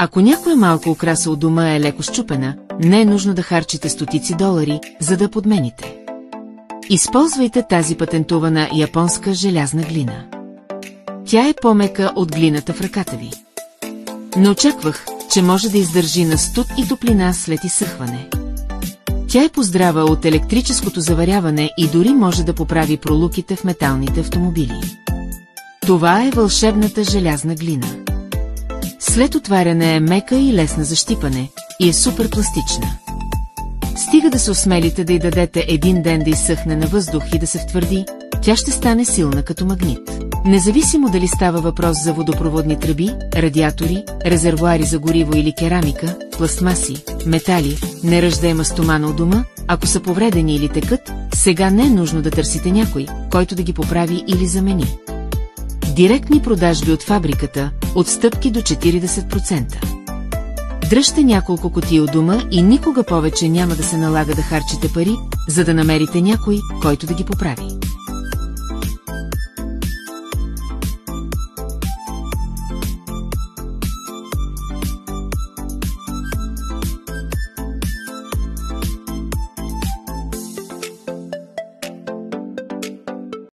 Ако някоя малка украса от дома е леко счупена, не е нужно да харчите стотици долари, за да подмените. Използвайте тази патентована японска желязна глина. Тя е по-мека от глината в ръката ви. Не очаквах, че може да издържи на студ и топлина след изсъхване. Тя е поздрава от електрическото заваряване и дори може да поправи пролуките в металните автомобили. Това е вълшебната желязна глина. След отваряне е мека и лесна за щипане, и е супер пластична. Стига да се осмелите да й дадете един ден да изсъхне на въздух и да се втвърди, тя ще стане силна като магнит. Независимо дали става въпрос за водопроводни тръби, радиатори, резервоари за гориво или керамика, пластмаси, метали, неръждаема стомана у дома, ако са повредени или текат, сега не е нужно да търсите някой, който да ги поправи или замени. Директни продажби от фабриката, отстъпки до 40%. Дръжте няколко кутии у дома и никога повече няма да се налага да харчите пари, за да намерите някой, който да ги поправи.